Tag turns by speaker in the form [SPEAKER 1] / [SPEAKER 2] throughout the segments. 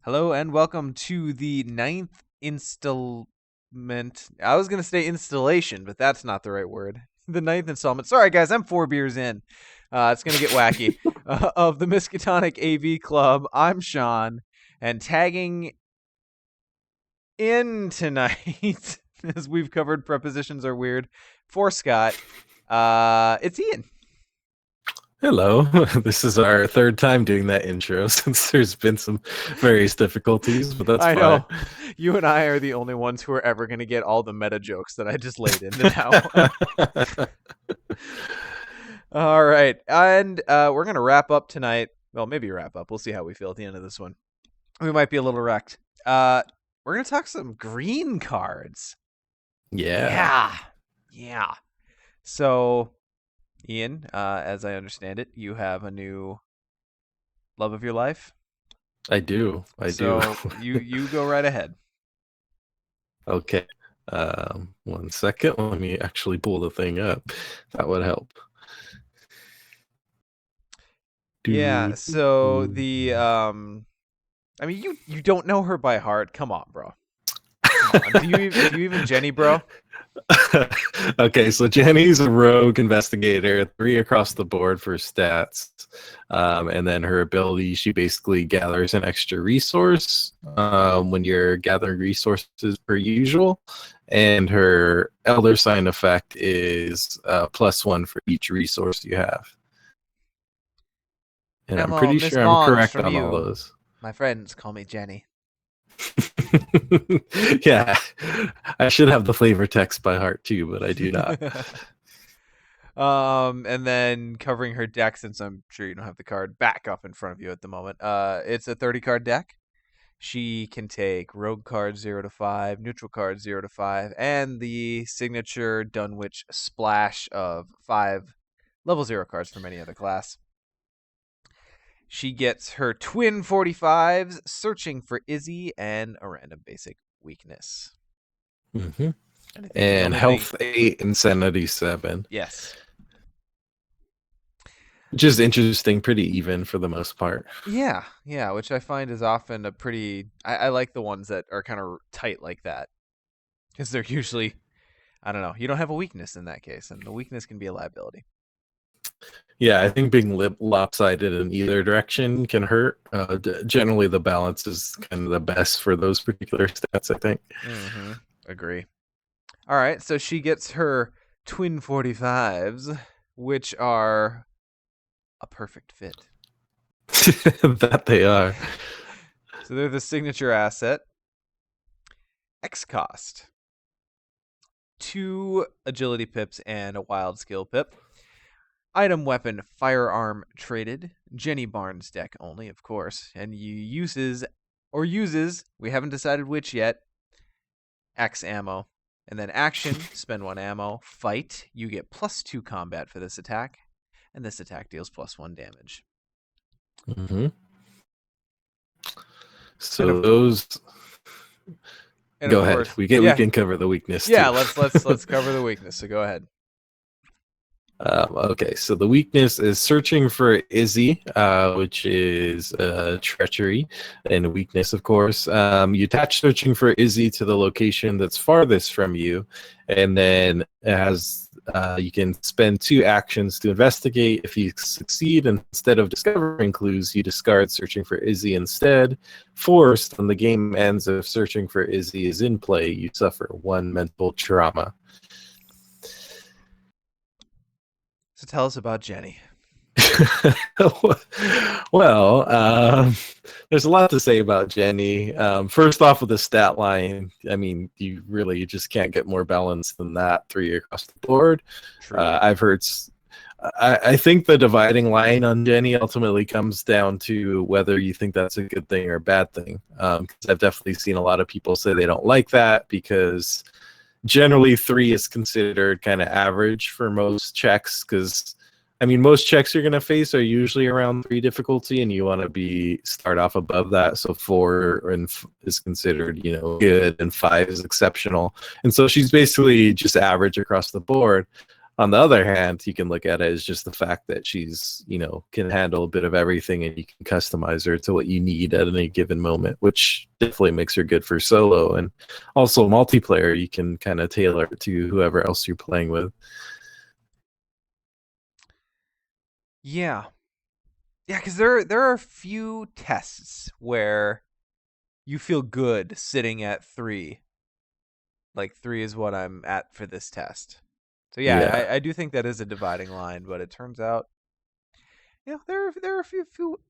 [SPEAKER 1] Hello and welcome to the ninth installment. I was going to say installation, but that's not the right word. The ninth installment. Sorry, guys, I'm 4 beers in. It's going to get wacky. Of the Miskatonic AV Club, I'm Sean, and tagging in tonight, as we've covered prepositions are weird, for Scott, it's Ian.
[SPEAKER 2] Hello. This is our third time doing that intro since there's been some various difficulties, but that's
[SPEAKER 1] I
[SPEAKER 2] fine.
[SPEAKER 1] know. You and I are the only ones who are ever going to get all the meta jokes that I just laid into now. All right. And we're going to wrap up tonight. Well, maybe wrap up. We'll see how we feel at the end of this one. We might be a little wrecked. We're going to talk some green cards.
[SPEAKER 2] Yeah.
[SPEAKER 1] Yeah. So, Ian, as I understand it, you have a new love of your life.
[SPEAKER 2] I do.
[SPEAKER 1] So you go right ahead.
[SPEAKER 2] Okay. 1 second. Let me actually pull the thing up. That would help.
[SPEAKER 1] Yeah, so the I mean you don't know her by heart. Come on, bro. Come on. Do you even Jenny, bro?
[SPEAKER 2] Okay, so Jenny's a rogue investigator, 3 across the board for stats. And then her ability, she basically gathers an extra resource when you're gathering resources per usual. And her Elder Sign effect is +1 for each resource you have. And I'm pretty
[SPEAKER 1] Miss
[SPEAKER 2] sure I'm
[SPEAKER 1] Mons
[SPEAKER 2] correct
[SPEAKER 1] from
[SPEAKER 2] on all
[SPEAKER 1] you.
[SPEAKER 2] those.
[SPEAKER 1] My friends call me Jenny.
[SPEAKER 2] Yeah, I should have the flavor text by heart too, but I do not.
[SPEAKER 1] And then covering her deck, since I'm sure you don't have the card back up in front of you at the moment. It's a 30 card deck. She can take rogue cards 0 to 5, neutral cards 0 to 5, and the signature Dunwich splash of 5 level 0 cards from any other class. She gets her twin 45s, searching for Izzy, and a random basic weakness.
[SPEAKER 2] Mm-hmm. And health 8, insanity 7.
[SPEAKER 1] Yes.
[SPEAKER 2] Which is interesting, pretty even for the most part.
[SPEAKER 1] Yeah, which I find is often a pretty... I like the ones that are kind of tight like that. Because they're usually... I don't know. You don't have a weakness in that case, and the weakness can be a liability.
[SPEAKER 2] Yeah, I think being lopsided in either direction can hurt. Generally, the balance is kind of the best for those particular stats, I think.
[SPEAKER 1] Mm-hmm. Agree. All right, so she gets her twin 45s, which are a perfect fit.
[SPEAKER 2] That they are.
[SPEAKER 1] So they're the signature asset. X cost. 2 agility pips and a wild skill pip. Item weapon firearm traded. Jenny Barnes deck only, of course. And you uses, we haven't decided which yet, X ammo. And then action, spend 1 ammo. Fight, you get +2 combat for this attack. And this attack deals +1 damage.
[SPEAKER 2] Mm-hmm. So those... Go ahead. We can cover the weakness.
[SPEAKER 1] Yeah,
[SPEAKER 2] too.
[SPEAKER 1] let's cover the weakness. So go ahead.
[SPEAKER 2] Okay, so the weakness is searching for Izzy, which is treachery, and a weakness, of course. You attach searching for Izzy to the location that's farthest from you, and then it has you can spend 2 actions to investigate. If you succeed, instead of discovering clues, you discard searching for Izzy instead. Forced, when the game ends, if searching for Izzy is in play, you suffer 1 mental trauma.
[SPEAKER 1] So tell us about Jenny.
[SPEAKER 2] Well, there's a lot to say about Jenny. First off, with the stat line, I mean, you just can't get more balanced than that. 3 across the board. I've heard. I think the dividing line on Jenny ultimately comes down to whether you think that's a good thing or a bad thing. Because I've definitely seen a lot of people say they don't like that because generally 3 is considered kind of average for most checks, because I mean most checks you're going to face are usually around 3 difficulty, and you want to start off above that. So 4 is considered good, and 5 is exceptional, and so she's basically just average across the board. On the other hand, you can look at it as just the fact that she's, can handle a bit of everything and you can customize her to what you need at any given moment, which definitely makes her good for solo. And also multiplayer, you can kind of tailor it to whoever else you're playing with.
[SPEAKER 1] Yeah. Yeah, because there are a few tests where you feel good sitting at 3. Like 3 is what I'm at for this test. So yeah,
[SPEAKER 2] Yeah.
[SPEAKER 1] I do think that is a dividing line, but it turns out, there are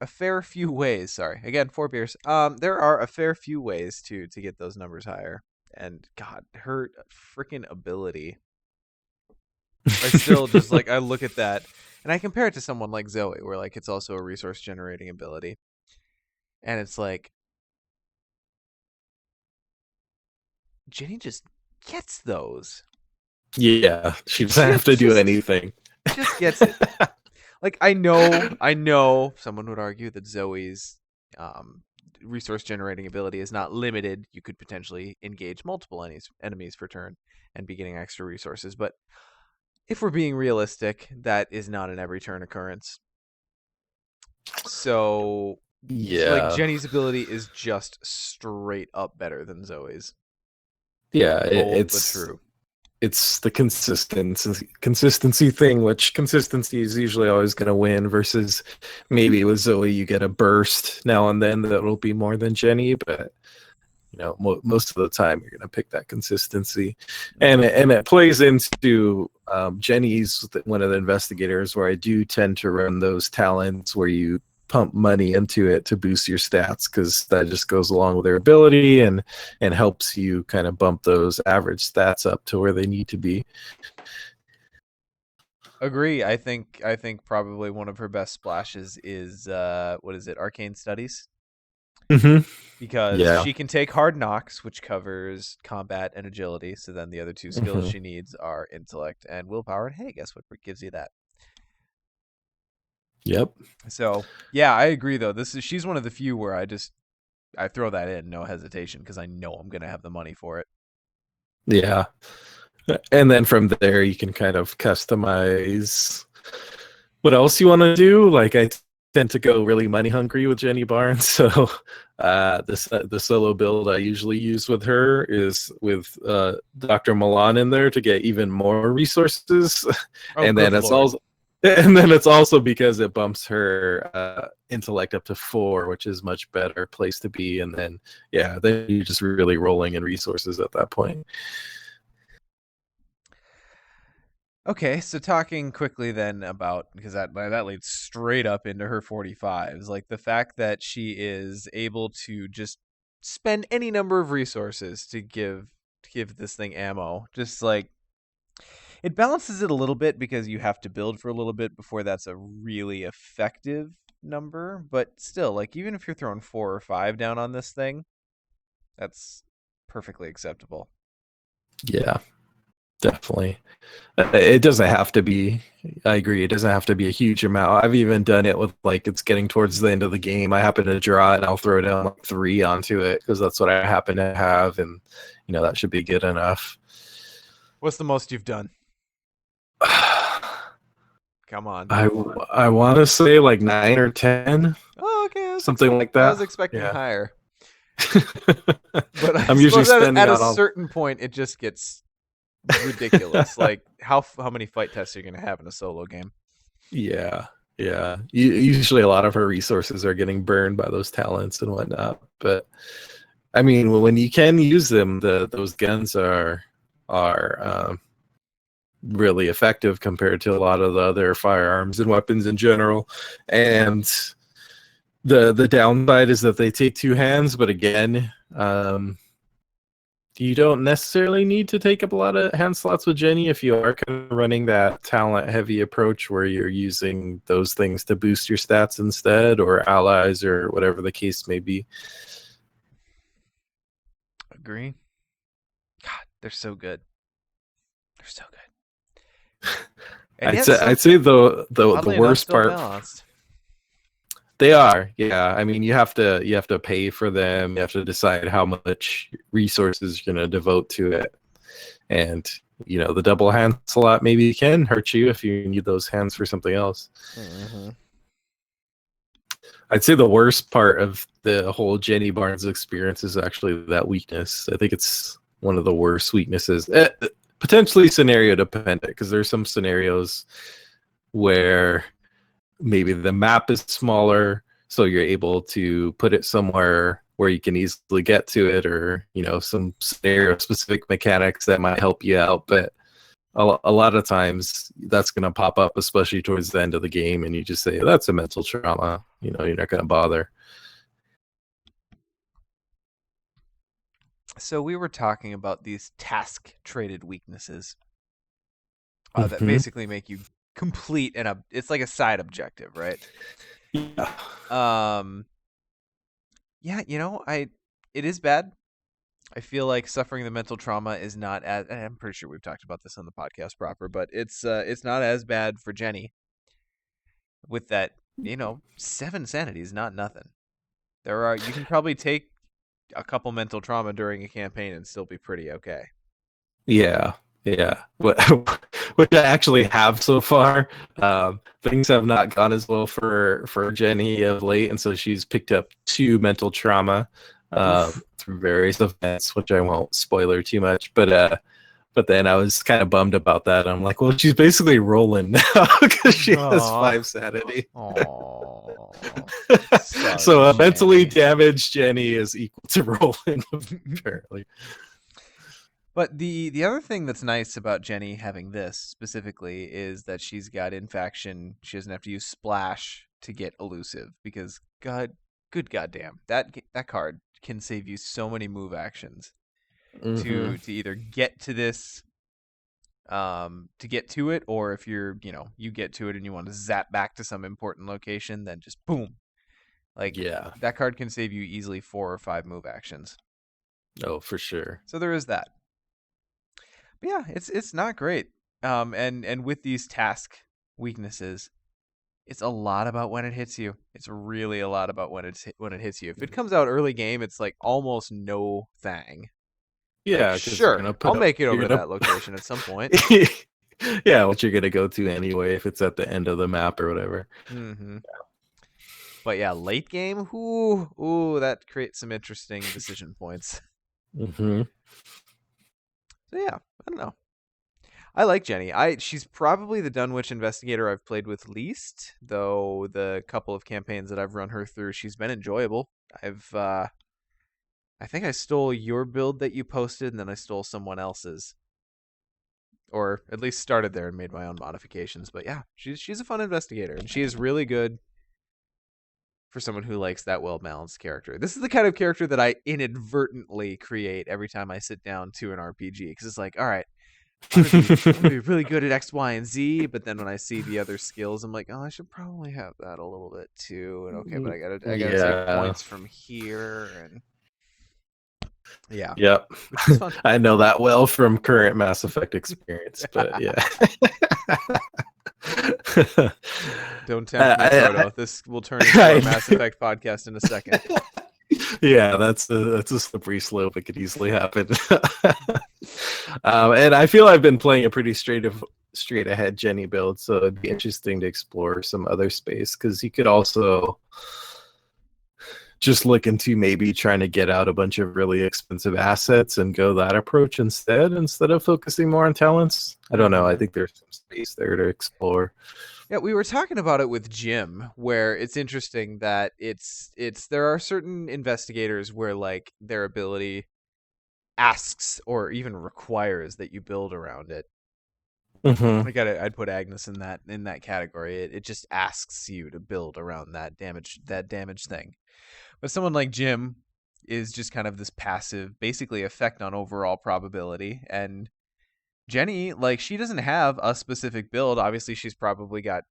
[SPEAKER 1] a fair few ways. Sorry, again, 4 beers. There are a fair few ways to get those numbers higher. And God, her freaking ability. I still just like I look at that and I compare it to someone like Zoe, where like it's also a resource generating ability, and it's like Jenny just gets those.
[SPEAKER 2] Yeah, she doesn't have to do anything.
[SPEAKER 1] Just gets it. Like I know someone would argue that Zoe's resource generating ability is not limited. You could potentially engage multiple enemies per turn and be getting extra resources, but if we're being realistic, that is not an every turn occurrence. So like
[SPEAKER 2] Yeah.
[SPEAKER 1] Jenny's ability is just straight up better than Zoe's.
[SPEAKER 2] Yeah,
[SPEAKER 1] Bold but true.
[SPEAKER 2] it's the consistency thing, which consistency is usually always going to win versus maybe with Zoe you get a burst now and then that'll be more than Jenny, but most of the time you're going to pick that consistency, and it plays into Jenny's one of the investigators where I do tend to run those talents where you pump money into it to boost your stats, because that just goes along with their ability and helps you kind of bump those average stats up to where they need to be.
[SPEAKER 1] Agree. I think probably one of her best splashes is what is it? Arcane Studies.
[SPEAKER 2] Mm-hmm.
[SPEAKER 1] Because
[SPEAKER 2] Yeah.
[SPEAKER 1] she can take Hard Knocks, which covers combat and agility. So then the other 2 skills she needs are intellect and willpower. And hey, guess what gives you that?
[SPEAKER 2] Yep.
[SPEAKER 1] So yeah, I agree though. She's one of the few where I throw that in, no hesitation, because I know I'm gonna have the money for it.
[SPEAKER 2] Yeah. And then from there you can kind of customize what else you want to do. Like I tend to go really money hungry with Jenny Barnes, so the solo build I usually use with her is with Dr. Milan in there to get even more resources.
[SPEAKER 1] Oh,
[SPEAKER 2] and
[SPEAKER 1] good
[SPEAKER 2] then it's
[SPEAKER 1] Lord.
[SPEAKER 2] also because it bumps her intellect up to 4, which is much better place to be. And then then you're just really rolling in resources at that point.
[SPEAKER 1] Okay, so talking quickly then about, because that leads straight up into her 45s, like the fact that she is able to just spend any number of resources to give this thing ammo. Just like it balances it a little bit because you have to build for a little bit before that's a really effective number, but still, like even if you're throwing 4 or 5 down on this thing, that's perfectly acceptable.
[SPEAKER 2] Yeah, definitely. It doesn't have to be. I agree. It doesn't have to be a huge amount. I've even done it with like it's getting towards the end of the game. I happen to draw it and I'll throw down like 3 onto it because that's what I happen to have, and that should be good enough.
[SPEAKER 1] What's the most you've done? Come on.
[SPEAKER 2] I want to say like 9 or 10.
[SPEAKER 1] Oh, okay.
[SPEAKER 2] Something like that.
[SPEAKER 1] I was expecting
[SPEAKER 2] Yeah.
[SPEAKER 1] higher. But
[SPEAKER 2] I'm usually spending
[SPEAKER 1] at a
[SPEAKER 2] on
[SPEAKER 1] certain point, it just gets ridiculous. Like how many fight tests are you going to have in a solo game?
[SPEAKER 2] Yeah. Usually a lot of her resources are getting burned by those talents and whatnot. But I mean, when you can use them, those guns are really effective compared to a lot of the other firearms and weapons in general. And the downside is that they take 2 hands, but again, you don't necessarily need to take up a lot of hand slots with Jenny if you are kind of running that talent heavy approach where you're using those things to boost your stats instead, or allies, or whatever the case may be.
[SPEAKER 1] Agree. God, they're so good. They're so good. And
[SPEAKER 2] I'd say the worst part.
[SPEAKER 1] Balanced.
[SPEAKER 2] They are, yeah. I mean, you have to pay for them. You have to decide how much resources you're going to devote to it, and the double hand slot maybe can hurt you if you need those hands for something else.
[SPEAKER 1] Mm-hmm.
[SPEAKER 2] I'd say the worst part of the whole Jenny Barnes experience is actually that weakness. I think it's one of the worst weaknesses. Potentially scenario dependent, because there's some scenarios where maybe the map is smaller, so you're able to put it somewhere where you can easily get to it, or some scenario specific mechanics that might help you out. But a lot of times that's going to pop up, especially towards the end of the game, and you just say that's a mental trauma. You're not going to bother.
[SPEAKER 1] So we were talking about these task traded weaknesses that
[SPEAKER 2] Mm-hmm.
[SPEAKER 1] basically make you complete it's like a side objective, right?
[SPEAKER 2] Yeah.
[SPEAKER 1] Yeah, it is bad. I feel like suffering the mental trauma is not as, and I'm pretty sure we've talked about this on the podcast proper, but it's not as bad for Jenny with that, 7 sanity is not nothing. You can probably take a couple mental trauma during a campaign and still be pretty okay.
[SPEAKER 2] Yeah. Which I actually have so far. Things have not gone as well for Jenny of late, and so she's picked up 2 mental trauma through various events, which I won't spoiler too much. But then I was kind of bummed about that. I'm like, well, she's basically rolling now because she has 5 sanity. So a mentally damaged Jenny is equal to rolling, apparently.
[SPEAKER 1] But the other thing that's nice about Jenny having this specifically is that she's got Infaction. She doesn't have to use Splash to get elusive, because good goddamn, that card can save you so many move actions to either get to this, to get to it, or if you get to it and you want to zap back to some important location, then just boom. That card can save you easily 4 or 5 move actions.
[SPEAKER 2] Oh, for sure.
[SPEAKER 1] So there is that. But yeah, it's not great. And with these task weaknesses, it's a lot about when it hits you. It's really a lot about when it hits you. If it comes out early game, it's like almost no thing.
[SPEAKER 2] Yeah,
[SPEAKER 1] sure, I'll make it over to that location at some point.
[SPEAKER 2] Yeah, what you're gonna go to anyway if it's at the end of the map or whatever.
[SPEAKER 1] Mm-hmm. But yeah, late game, ooh, that creates some interesting decision points.
[SPEAKER 2] Mm-hmm.
[SPEAKER 1] So yeah, I don't know. I like Jenny. She's probably the Dunwich investigator I've played with least, though the couple of campaigns that I've run her through, she's been enjoyable. I think I stole your build that you posted, and then I stole someone else's, or at least started there and made my own modifications. But yeah, she's a fun investigator, and she is really good for someone who likes that well-balanced character. This is the kind of character that I inadvertently create every time I sit down to an RPG, because it's like, all right, I'm gonna be really good at X, Y, and Z, but then when I see the other skills, I'm like, oh, I should probably have that a little bit too. And okay, but I gotta take points from here, and yeah,
[SPEAKER 2] yep.
[SPEAKER 1] which is fun.
[SPEAKER 2] I know that well from current Mass Effect experience, but yeah.
[SPEAKER 1] Don't tempt me, Frodo. This will turn into a Mass Effect podcast in a second.
[SPEAKER 2] Yeah, that's a slippery slope. It could easily happen. And I feel I've been playing a pretty straight ahead Jenny build, so it'd be interesting to explore some other space, because you could also just look into maybe trying to get out a bunch of really expensive assets and go that approach instead of focusing more on talents. I don't know. I think there's some space there to explore.
[SPEAKER 1] Yeah, we were talking about it with Jim, where it's interesting that there are certain investigators where like their ability asks or even requires that you build around it.
[SPEAKER 2] Mm-hmm.
[SPEAKER 1] I'd put Agnes in that category. It just asks you to build around that damage thing. But someone like Jim is just kind of this passive, basically effect on overall probability. And Jenny, like, she doesn't have a specific build. Obviously, she's probably got,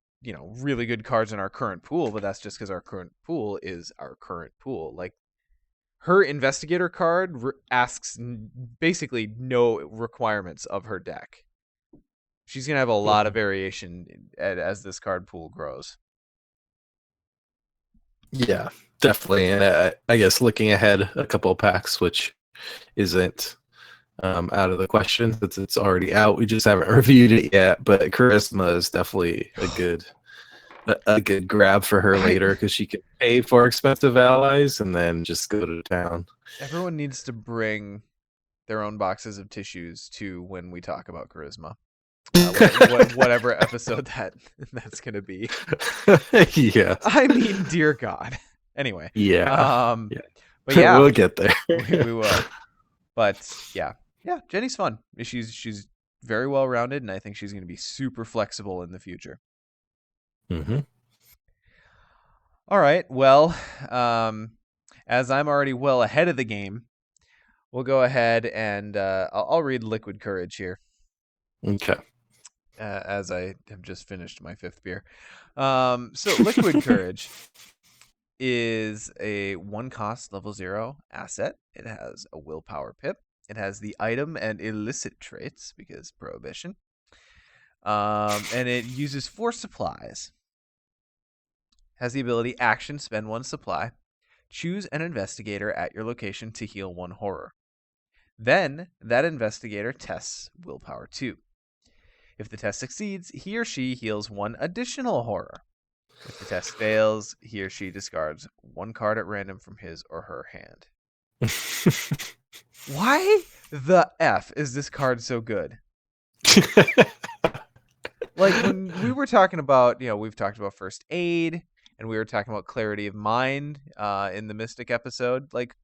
[SPEAKER 1] really good cards in our current pool, but that's just because our current pool is our current pool. Like, her investigator card asks basically no requirements of her deck. She's going to have a lot of variation as this card pool grows.
[SPEAKER 2] Yeah, definitely. And I guess looking ahead a couple of packs, which isn't out of the question since it's already out. We just haven't reviewed it yet, but charisma is definitely a good grab for her later because she can pay for expensive allies and then just go to town.
[SPEAKER 1] Everyone needs to bring their own boxes of tissues to when we talk about charisma. Whatever episode that's gonna be.
[SPEAKER 2] Yeah.
[SPEAKER 1] I mean, dear God. Anyway.
[SPEAKER 2] Yeah.
[SPEAKER 1] But yeah,
[SPEAKER 2] we'll get there.
[SPEAKER 1] we will. But yeah, Jenny's fun. She's very well rounded, and I think she's gonna be super flexible in the future.
[SPEAKER 2] Mm-hmm.
[SPEAKER 1] All right. Well, as I'm already well ahead of the game, we'll go ahead and I'll read Liquid Courage here.
[SPEAKER 2] Okay.
[SPEAKER 1] As I have just finished my 5th beer. So Liquid Courage is a 1-cost level 0 asset. It has a willpower pip. It has the item and illicit traits because prohibition. And it uses 4 supplies. Has the ability action, spend 1 supply. Choose an investigator at your location to heal 1 horror. Then that investigator tests willpower 2. If the test succeeds, he or she heals 1 additional horror. If the test fails, he or she discards 1 card at random from his or her hand. Why the F is this card so good? Like when we were talking about, we've talked about first aid and we were talking about clarity of mind in the Mystic episode. Like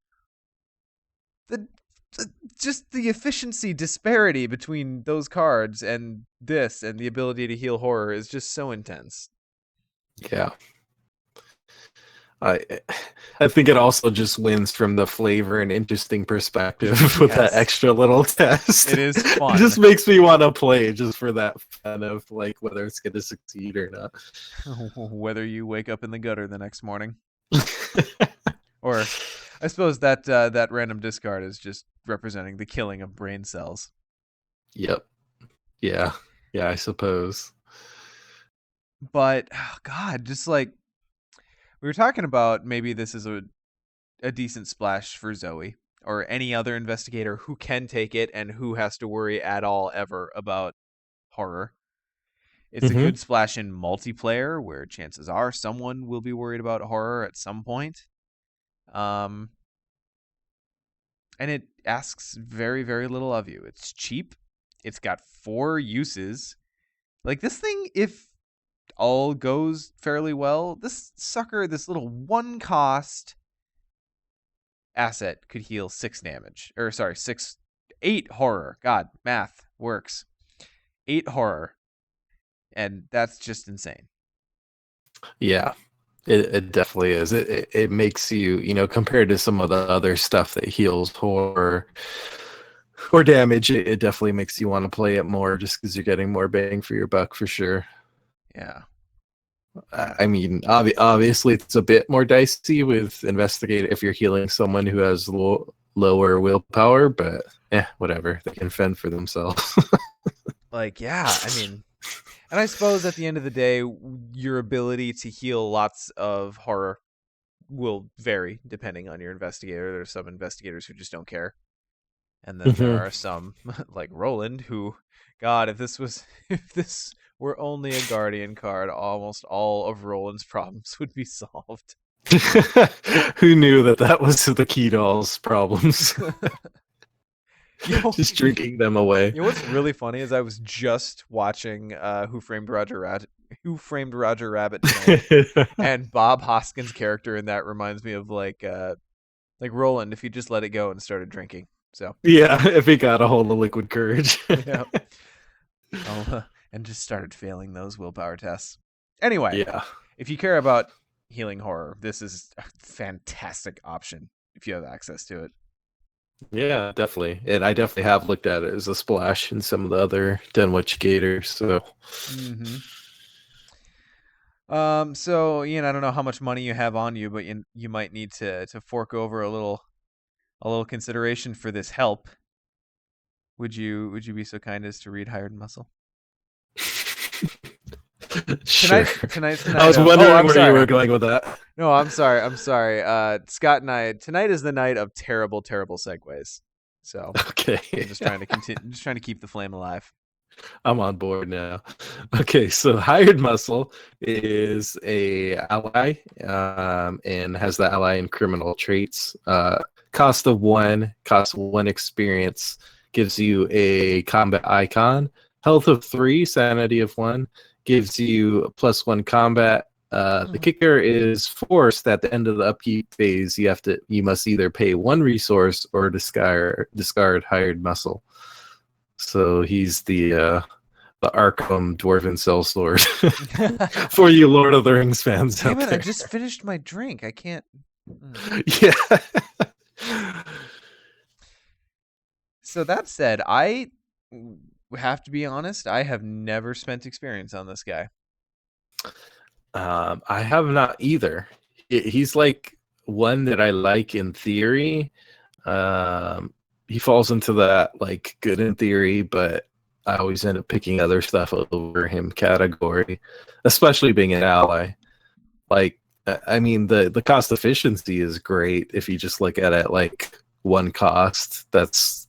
[SPEAKER 1] just the efficiency disparity between those cards and this and the ability to heal horror is just so intense.
[SPEAKER 2] Yeah. I think it also just wins from the flavor and interesting perspective with that extra little test.
[SPEAKER 1] It is fun.
[SPEAKER 2] It just makes me want to play just for that fun of like whether it's going to succeed or not.
[SPEAKER 1] Whether you wake up in the gutter the next morning. Or I suppose that random discard is just representing the killing of brain cells.
[SPEAKER 2] Yep. Yeah, I suppose.
[SPEAKER 1] But God, just like we were talking about, maybe this is a decent splash for Zoe or any other investigator who can take it and who has to worry at all ever about horror. It's a good splash in multiplayer where chances are someone will be worried about horror at some point. And it asks very, very little of you. It's cheap. It's got 4 uses. Like this thing, if all goes fairly well, this little 1-cost asset could heal 6 damage. Or sorry, 8 horror. God, math works. 8 horror. And that's just insane.
[SPEAKER 2] Yeah. It definitely is. It makes you, compared to some of the other stuff that heals horror or damage, it definitely makes you want to play it more just because you're getting more bang for your buck for sure.
[SPEAKER 1] Yeah.
[SPEAKER 2] I mean, obviously it's a bit more dicey with investigate if you're healing someone who has lower willpower, but whatever. They can fend for themselves.
[SPEAKER 1] Like, yeah, I mean, and I suppose at the end of the day, your ability to heal lots of horror will vary depending on your investigator. There's some investigators who just don't care. And then there are some like Roland who, God, if this were only a Guardian card, almost all of Roland's problems would be solved.
[SPEAKER 2] Who knew that was the key to all his problems? Just drinking them away.
[SPEAKER 1] You know what's really funny is I was just watching Who Framed Roger Rabbit tonight, and Bob Hoskins' character in that reminds me of like Roland if he just let it go and started drinking. So
[SPEAKER 2] yeah, if he got a hold of Liquid Courage.
[SPEAKER 1] Yeah. And just started failing those willpower tests. Anyway, if you care about healing horror, this is a fantastic option if you have access to it.
[SPEAKER 2] Yeah, definitely. And I definitely have looked at it as a splash in some of the other Dunwich Gators. So,
[SPEAKER 1] so Ian, I don't know how much money you have on you, but you might need to fork over a little consideration for this help. Would you be so kind as to read Hired Muscle?
[SPEAKER 2] Sure.
[SPEAKER 1] Tonight's the night.
[SPEAKER 2] I was wondering where you were going with that.
[SPEAKER 1] No, I'm sorry. Scott and I, tonight is the night of terrible, terrible segues. So
[SPEAKER 2] Okay.
[SPEAKER 1] I'm just trying to continue, just trying to keep the flame alive.
[SPEAKER 2] I'm on board now. Okay, so hired muscle is a ally, and has the ally in criminal traits. Cost one experience, gives you a combat icon. Health of 3, sanity of 1, gives you +1 combat. The kicker is forced at the end of the upkeep phase. You must either pay 1 resource or discard hired muscle. So he's the Arkham Dwarven Sellsword for you Lord of the Rings fans
[SPEAKER 1] Damn
[SPEAKER 2] out
[SPEAKER 1] it! I
[SPEAKER 2] there.
[SPEAKER 1] just finished my drink. I can't.
[SPEAKER 2] Yeah.
[SPEAKER 1] So that said, I have to be honest. I have never spent experience on this guy.
[SPEAKER 2] I have not either. He's like one that I like in theory. He falls into that like good in theory, but I always end up picking other stuff over him category, especially being an ally. Like, I mean, the cost efficiency is great if you just look at it like one cost. That's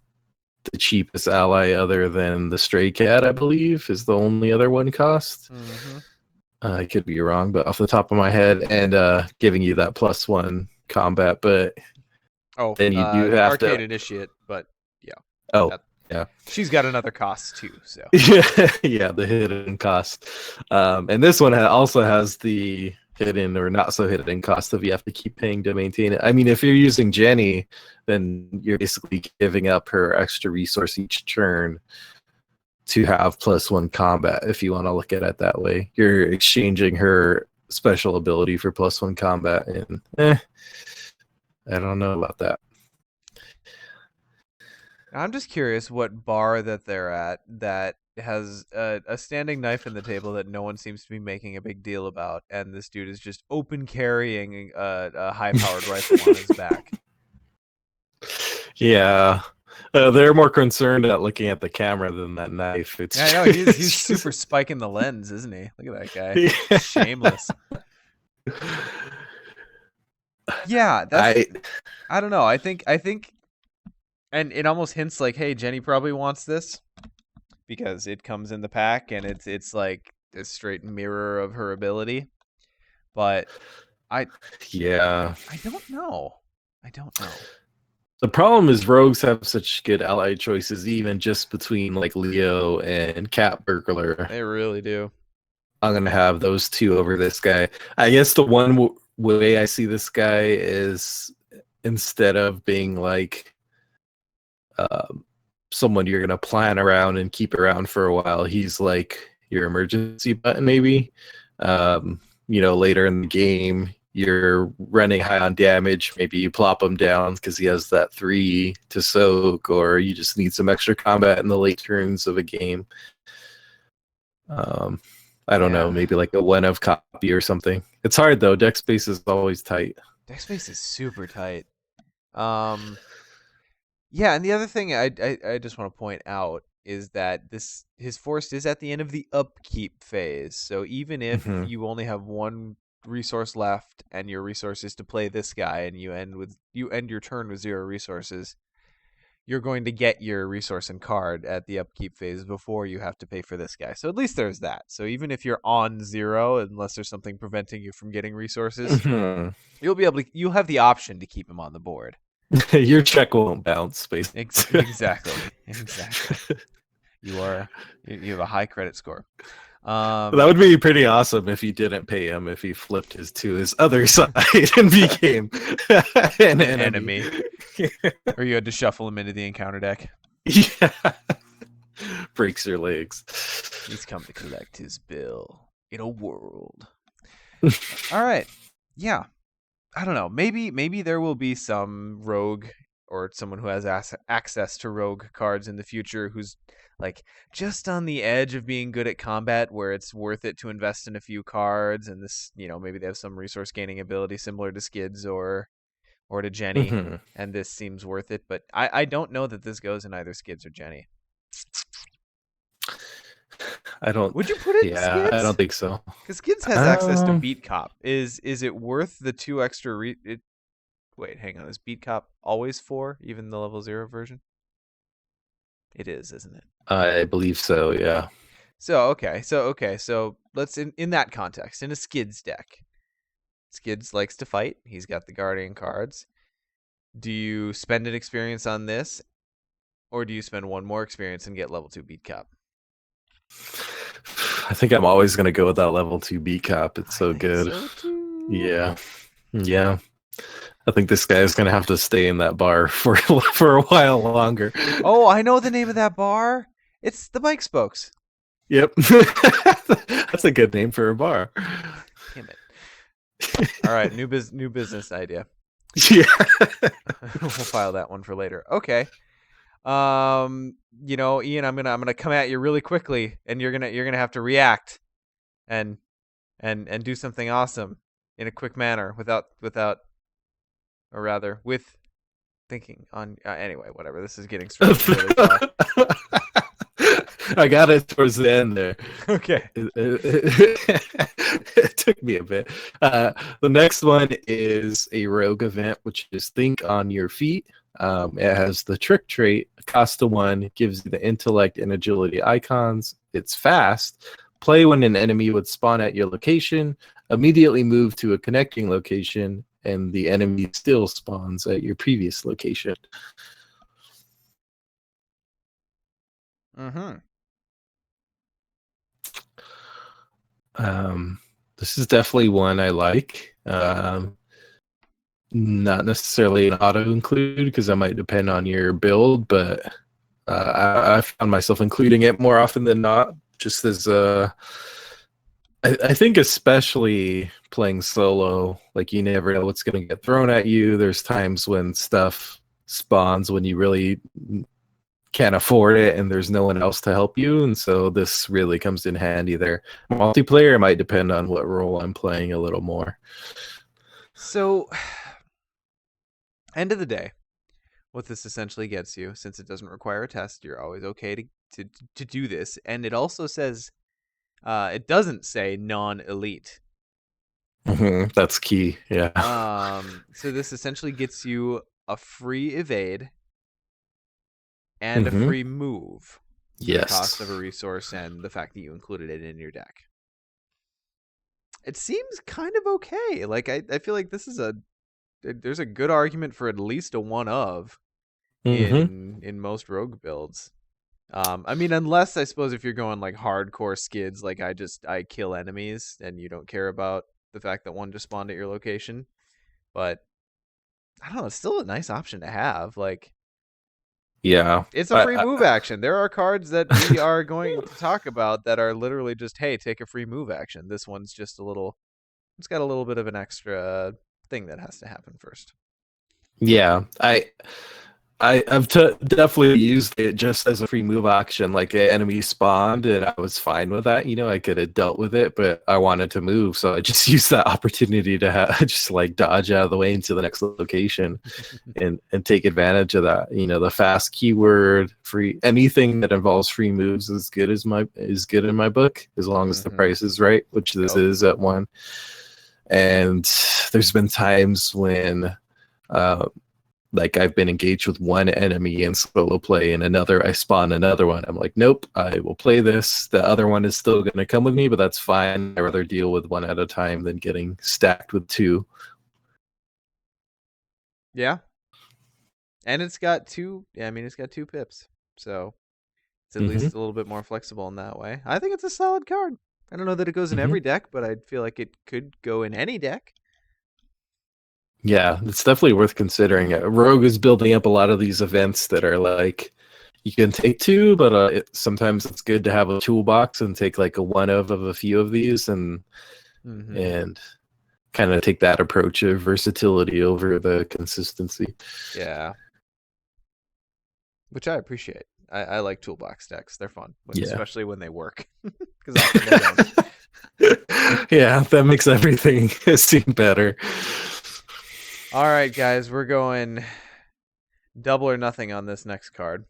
[SPEAKER 2] the cheapest ally other than the Stray Cat, I believe, is the only other one cost.
[SPEAKER 1] Mm-hmm.
[SPEAKER 2] I could be wrong, but off the top of my head, and giving you that +1 combat, but
[SPEAKER 1] Oh,
[SPEAKER 2] then you do have
[SPEAKER 1] Arcade
[SPEAKER 2] to.
[SPEAKER 1] Initiate, but yeah,
[SPEAKER 2] Oh,
[SPEAKER 1] that,
[SPEAKER 2] yeah.
[SPEAKER 1] she's got another cost too. So
[SPEAKER 2] Yeah, the hidden cost. And this one also has the hidden or not so hidden cost of you have to keep paying to maintain it. I mean, if you're using Jenny, then you're basically giving up her extra resource each turn to have +1 combat, if you want to look at it that way. You're exchanging her special ability for +1 combat, and I don't know about that.
[SPEAKER 1] I'm just curious what bar that they're at that has a standing knife in the table that no one seems to be making a big deal about, and this dude is just open carrying a high-powered rifle on his back.
[SPEAKER 2] Yeah. They're more concerned at looking at the camera than that knife. It's
[SPEAKER 1] Yeah, I know he's super spiking the lens, isn't he? Look at that guy,
[SPEAKER 2] Yeah.
[SPEAKER 1] shameless. Yeah, I don't know. I think, and it almost hints like, hey, Jenny probably wants this because it comes in the pack and it's like a straight mirror of her ability. But
[SPEAKER 2] Yeah.
[SPEAKER 1] I don't know. I don't know.
[SPEAKER 2] The problem is rogues have such good ally choices, even just between like Leo and Cat Burglar.
[SPEAKER 1] They really do.
[SPEAKER 2] I'm gonna have those two over this guy. I guess the one way I see this guy is instead of being like someone you're gonna plan around and keep around for a while, he's like your emergency button maybe. Later in the game, you're running high on damage. Maybe you plop him down because he has that 3 to soak, or you just need some extra combat in the late turns of a game. I don't know, maybe like a 1 of copy or something. It's hard though. Deck space is always tight.
[SPEAKER 1] Deck space is super tight. Yeah, and the other thing I just want to point out is that his force is at the end of the upkeep phase. So even if you only have 1 resource left and your resource is to play this guy and you end your turn with 0 resources, you're going to get your resource and card at the upkeep phase before you have to pay for this guy. So at least there's that. So even if you're on 0, unless there's something preventing you from getting resources, you'll have the option to keep him on the board.
[SPEAKER 2] Your check won't bounce, basically.
[SPEAKER 1] Exactly. You have a high credit score.
[SPEAKER 2] That would be pretty awesome if you didn't pay him, if he flipped to his other side and became an enemy.
[SPEAKER 1] Or you had to shuffle him into the encounter deck.
[SPEAKER 2] Yeah. Breaks your legs.
[SPEAKER 1] He's come to collect his bill in a world. All right. Yeah. I don't know. Maybe there will be some rogue or someone who has access to rogue cards in the future who's like just on the edge of being good at combat where it's worth it to invest in a few cards, and this, maybe they have some resource gaining ability similar to Skids or to Jenny, and this seems worth it, but I don't know that this goes in either Skids or Jenny.
[SPEAKER 2] I don't.
[SPEAKER 1] Would you put it in Skids?
[SPEAKER 2] I don't think so.
[SPEAKER 1] Because Skids has access to Beat Cop. Is it worth the 2 extra wait, hang on. Is Beat Cop always 4, even the level 0 version? It is, isn't it?
[SPEAKER 2] I believe so. Yeah.
[SPEAKER 1] So let's in that context, in a Skids deck. Skids likes to fight. He's got the Guardian cards. Do you spend an experience on this, or do you spend one more experience and get level 2 beat cap?
[SPEAKER 2] I think I'm always gonna go with that level 2 beat cap. It's
[SPEAKER 1] I
[SPEAKER 2] so
[SPEAKER 1] think
[SPEAKER 2] good.
[SPEAKER 1] so too.
[SPEAKER 2] Yeah. Yeah. I think this guy is gonna have to stay in that bar for a while longer.
[SPEAKER 1] Oh, I know the name of that bar. It's the Bike Spokes.
[SPEAKER 2] Yep. That's a good name for a bar.
[SPEAKER 1] Damn it. All right, new business idea.
[SPEAKER 2] Yeah.
[SPEAKER 1] We'll file that one for later. Okay. Ian, I'm gonna come at you really quickly, and you're gonna have to react and do something awesome in a quick manner or rather with thinking on. Anyway, whatever. This is getting stretched really far.
[SPEAKER 2] I got it towards the end there.
[SPEAKER 1] Okay.
[SPEAKER 2] It took me a bit. The next one is a rogue event, which is think on your feet. It has the trick trait, cost of 1, gives you the intellect and agility icons. It's fast. Play when an enemy would spawn at your location. Immediately move to a connecting location, and the enemy still spawns at your previous location.
[SPEAKER 1] Mm-hmm.
[SPEAKER 2] This is definitely one I like. Not necessarily an auto include because that might depend on your build, but I found myself including it more often than not. Just as I think especially playing solo, like you never know what's going to get thrown at you. There's times when stuff spawns when you really can't afford it and there's no one else to help you, and so this really comes in handy there. Multiplayer might depend on what role I'm playing a little more.
[SPEAKER 1] So, end of the day, what this essentially gets you, since it doesn't require a test, you're always okay to do this, and it also says, it doesn't say non-elite.
[SPEAKER 2] That's key. Yeah.
[SPEAKER 1] So this essentially gets you a free evade and a free move for the cost of a resource and the fact that you included it in your deck. It seems kind of okay. Like I feel like there's a good argument for at least a one of in most rogue builds. I mean, unless I suppose if you're going like hardcore skids, like I kill enemies and you don't care about the fact that one just spawned at your location. But I don't know, it's still a nice option to have. Like,
[SPEAKER 2] yeah,
[SPEAKER 1] it's a free move action. There are cards that we are going to talk about that are literally just, hey, take a free move action. This one's just it's got a little bit of an extra thing that has to happen first.
[SPEAKER 2] Yeah, I've definitely used it just as a free move action, like an enemy spawned, and I was fine with that. I could have dealt with it, but I wanted to move, so I just used that opportunity to just like dodge out of the way into the next location and take advantage of that. The fast keyword, free, anything that involves free moves is good in my book, as long as the price is right, which this is at 1. And there's been times when like I've been engaged with one enemy in solo play and I spawn another one. I'm like, nope, I will play this. The other one is still going to come with me, but that's fine. I'd rather deal with one at a time than getting stacked with 2.
[SPEAKER 1] Yeah. And it's got 2 pips. So it's at least a little bit more flexible in that way. I think it's a solid card. I don't know that it goes in every deck, but I feel like it could go in any deck.
[SPEAKER 2] Yeah, it's definitely worth considering. Rogue is building up a lot of these events that are like, you can take 2, but sometimes it's good to have a toolbox and take like a one of a few of these and kind of take that approach of versatility over the consistency.
[SPEAKER 1] Yeah. Which I appreciate. I like toolbox decks. They're fun, especially when they work. Because often they don't.
[SPEAKER 2] Yeah, that makes everything seem better.
[SPEAKER 1] All right, guys, we're going double or nothing on this next card.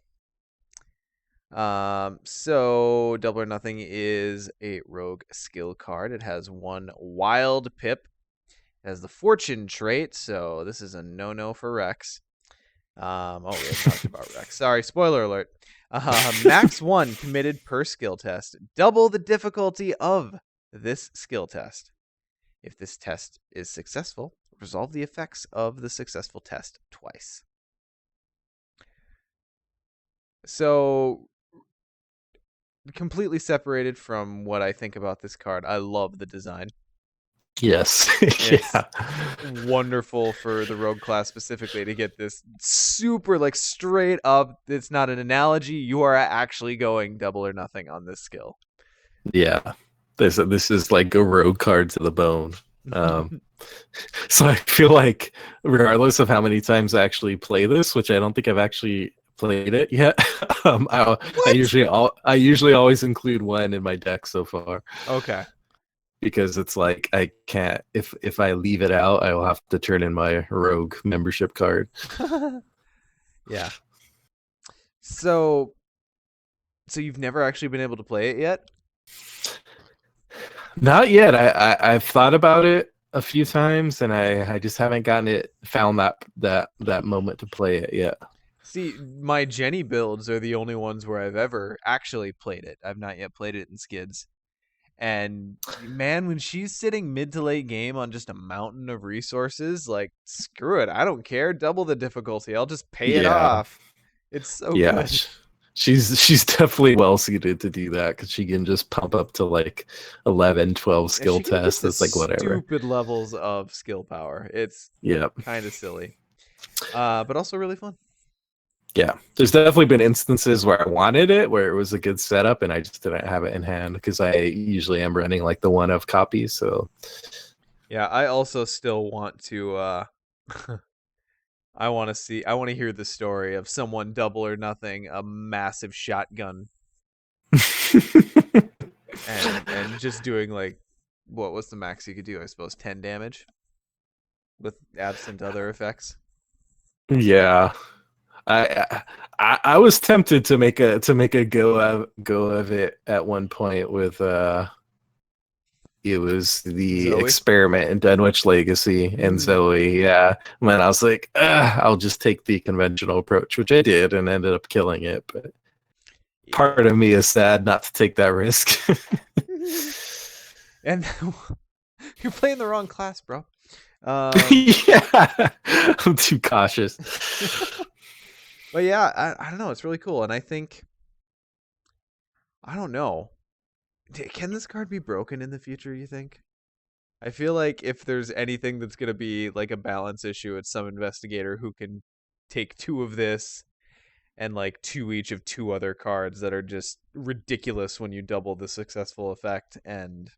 [SPEAKER 1] So double or nothing is a rogue skill card. It has 1 wild pip. It has the fortune trait, so this is a no-no for Rex. We had talked about Rex. Sorry, spoiler alert. Max 1 committed per skill test. Double the difficulty of this skill test. If this test is successful, resolve the effects of the successful test twice. So, completely separated from what I think about this card, I love the design.
[SPEAKER 2] Yes.
[SPEAKER 1] It's
[SPEAKER 2] Yeah.
[SPEAKER 1] wonderful for the rogue class specifically to get this super like straight up. It's not an analogy. You are actually going double or nothing on this skill.
[SPEAKER 2] Yeah. This is like a rogue card to the bone. So I feel like regardless of how many times I actually play this, which I don't think I've actually played it yet, I usually always include one in my deck so far.
[SPEAKER 1] Okay.
[SPEAKER 2] Because it's like I can't, if I leave it out, I will have to turn in my rogue membership card.
[SPEAKER 1] Yeah. So you've never actually been able to play it yet?
[SPEAKER 2] Not yet. I've thought about it a few times, and I just haven't found that moment to play it yet.
[SPEAKER 1] See, my Jenny builds are the only ones where I've ever actually played it. I've not yet played it in skids. And man, when she's sitting mid to late game on just a mountain of resources, like screw it, I don't care. Double the difficulty. I'll just pay it off. It's so good.
[SPEAKER 2] She's definitely well suited to do that because she can just pump up to like 11, 12 skill tests. It's like whatever.
[SPEAKER 1] Stupid levels of skill power. It's kind of silly, but also really fun.
[SPEAKER 2] Yeah, there's definitely been instances where I wanted it, where it was a good setup, and I just didn't have it in hand because I usually am running like the one of copies. So
[SPEAKER 1] yeah, I also still want to. I want to hear the story of someone double or nothing a massive shotgun, and just doing like, what was the max you could do? I suppose 10 damage, with absent other effects.
[SPEAKER 2] yeah. I was tempted to make a go of it at one point with it was the
[SPEAKER 1] Zoe?
[SPEAKER 2] experiment in Dunwich Legacy and Zoe. Yeah, man, I was like, I'll just take the conventional approach, which I did, and ended up killing it. But part of me is sad not to take that risk.
[SPEAKER 1] And you're playing the wrong class, bro.
[SPEAKER 2] Yeah, I'm too cautious.
[SPEAKER 1] But yeah, I don't know. It's really cool, and I think I don't know. Can this card be broken in the future? You think? I feel like if there's anything that's gonna be like a balance issue, it's some investigator who can take two of this and like two each of two other cards that are just ridiculous when you double the successful effect. And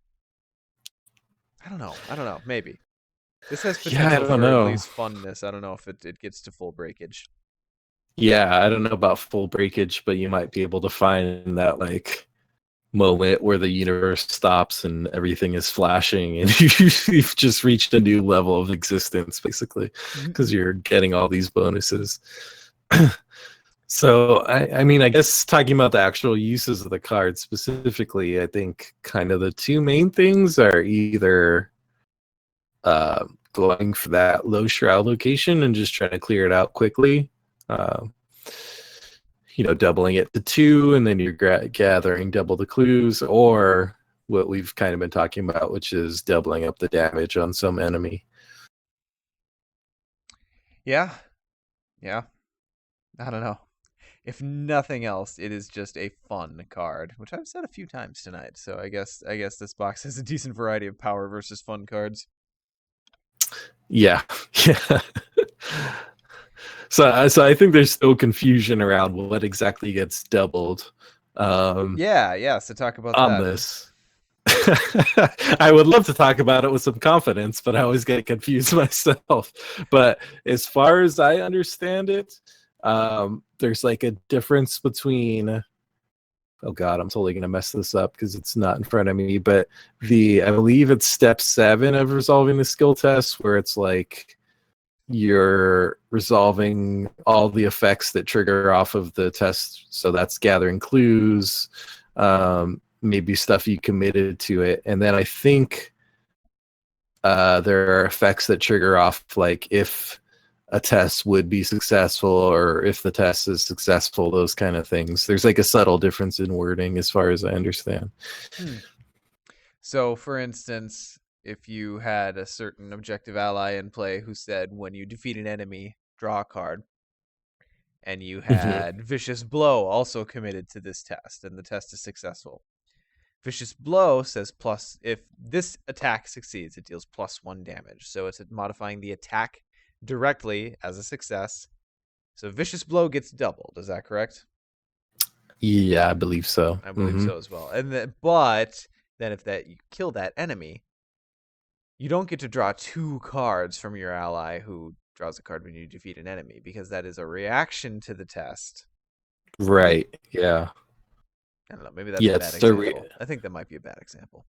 [SPEAKER 1] I don't know. Maybe this has potential for at least funness. I don't know if it gets to full breakage.
[SPEAKER 2] Yeah, I don't know about full breakage, but you might be able to find that like moment where the universe stops and everything is flashing and you've just reached a new level of existence basically because you're getting all these bonuses. So I mean, I guess talking about the actual uses of the card specifically, I think kind of the two main things are either going for that low shroud location and just trying to clear it out quickly, doubling it to 2, and then you're gathering double the clues, or what we've kind of been talking about, which is doubling up the damage on some enemy.
[SPEAKER 1] Yeah. I don't know. If nothing else, it is just a fun card, which I've said a few times tonight. So I guess this box has a decent variety of power versus fun cards.
[SPEAKER 2] Yeah. So I think there's still confusion around what exactly gets doubled.
[SPEAKER 1] Yeah. So talk about
[SPEAKER 2] on this. I would love to talk about it with some confidence, but I always get confused myself. But as far as I understand it, there's like a difference between, oh god, I'm totally gonna mess this up because it's not in front of me, but I believe it's step 7 of resolving the skill test, where it's like you're resolving all the effects that trigger off of the test. So that's gathering clues, maybe stuff you committed to it, and then I think there are effects that trigger off, like if a test would be successful, or if the test is successful, those kind of things. There's like a subtle difference in wording as far as I understand.
[SPEAKER 1] Hmm. So, for instance, if you had a certain objective ally in play who said, when you defeat an enemy, draw a card, and you
[SPEAKER 2] Mhm.
[SPEAKER 1] had Vicious Blow also committed to this test, and the test is successful. Vicious Blow says plus, if this attack succeeds, it deals +1 damage. So it's modifying the attack directly as a success. So Vicious Blow gets doubled. Is that correct?
[SPEAKER 2] Yeah, I believe so.
[SPEAKER 1] I believe so as well. And then, but then if you kill that enemy, you don't get to draw 2 cards from your ally who draws a card when you defeat an enemy, because that is a reaction to the test.
[SPEAKER 2] Right. Yeah.
[SPEAKER 1] I don't know. Maybe that's a
[SPEAKER 2] Yeah,
[SPEAKER 1] bad
[SPEAKER 2] it's a
[SPEAKER 1] example. I think that might be a bad example.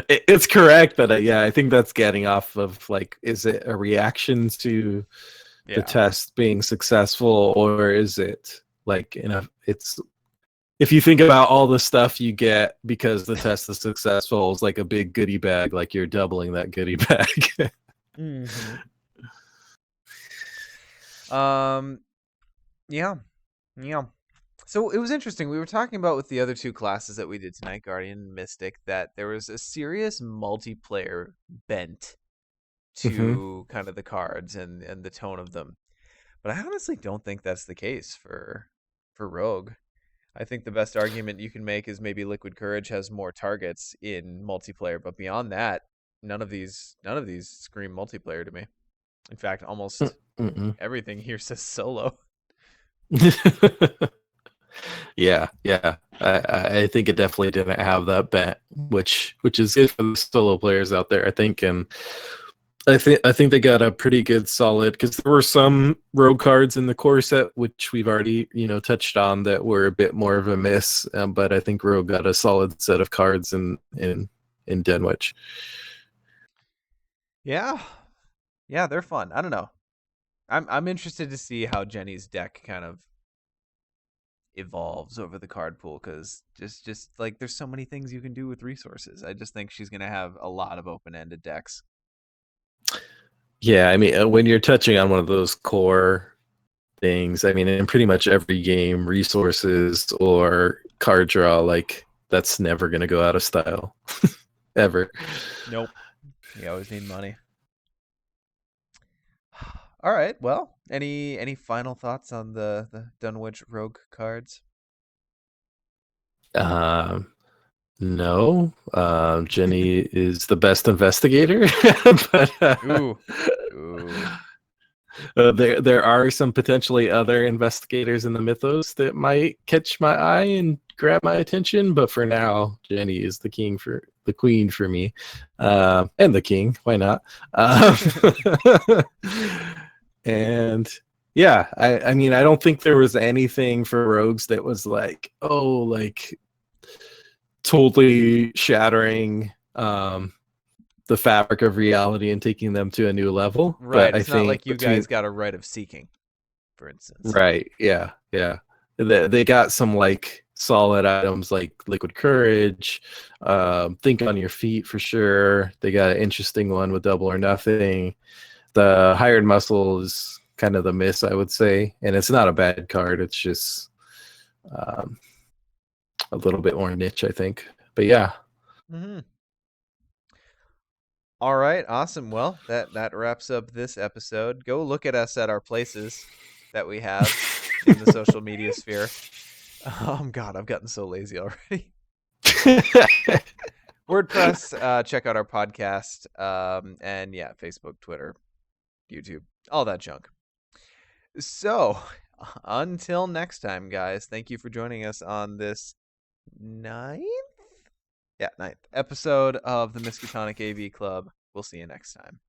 [SPEAKER 2] it's correct, but yeah, I think that's getting off of like, is it a reaction to the
[SPEAKER 1] Yeah.
[SPEAKER 2] test being successful, or is it like it's, if you think about all the stuff you get because the test is successful, is like a big goodie bag, like you're doubling that goodie bag.
[SPEAKER 1] Mm-hmm. Yeah. Yeah. So it was interesting. We were talking about with the other 2 classes that we did tonight, Guardian and Mystic, that there was a serious multiplayer bent
[SPEAKER 2] Hmm.
[SPEAKER 1] to kind of the cards and the tone of them. But I honestly don't think that's the case for Rogue. I think the best argument you can make is maybe Liquid Courage has more targets in multiplayer, but beyond that, none of these scream multiplayer to me. In fact, almost
[SPEAKER 2] Mm-mm.
[SPEAKER 1] everything here says solo.
[SPEAKER 2] Yeah, yeah. I think it definitely didn't have that bent, which is good for the solo players out there, I think. And I think they got a pretty good solid, because there were some rogue cards in the core set which we've already touched on that were a bit more of a miss, but I think Rogue got a solid set of cards in Dunwich.
[SPEAKER 1] Yeah. Yeah, they're fun. I don't know. I'm interested to see how Jenny's deck kind of evolves over the card pool, because just like there's so many things you can do with resources. I just think she's gonna have a lot of open-ended decks.
[SPEAKER 2] Yeah, I mean, when you're touching on one of those core things, I mean, in pretty much every game, resources or card draw, like that's never going to go out of style ever.
[SPEAKER 1] Nope. You always need money. All right. Well, any final thoughts on the Dunwich Rogue cards?
[SPEAKER 2] Um, no, Jenny is the best investigator, but
[SPEAKER 1] Ooh. Ooh.
[SPEAKER 2] there are some potentially other investigators in the Mythos that might catch my eye and grab my attention. But for now, Jenny is the queen for me, and the king. Why not? Um, and yeah, I mean, I don't think there was anything for rogues that was like, oh, like totally shattering the fabric of reality and taking them to a new level.
[SPEAKER 1] Right.
[SPEAKER 2] But I
[SPEAKER 1] It's not
[SPEAKER 2] think
[SPEAKER 1] like you guys got a Rite of Seeking, for instance.
[SPEAKER 2] right, yeah, yeah, they got some like solid items like Liquid Courage, Think on Your Feet for sure. They got an interesting one with Double or Nothing. The Hired Muscle is kind of the miss, I would say, and it's not a bad card. It's just um, a little bit more niche, I think. But yeah.
[SPEAKER 1] Mm-hmm. All right, awesome. Well, that wraps up this episode. Go look at us at our places that we have in the social media sphere. God, I've gotten so lazy already. WordPress, check out our podcast, and yeah, Facebook, Twitter, YouTube, all that junk. So, until next time, guys, thank you for joining us on this ninth? Yeah, ninth episode of the Miskatonic AV Club. We'll see you next time.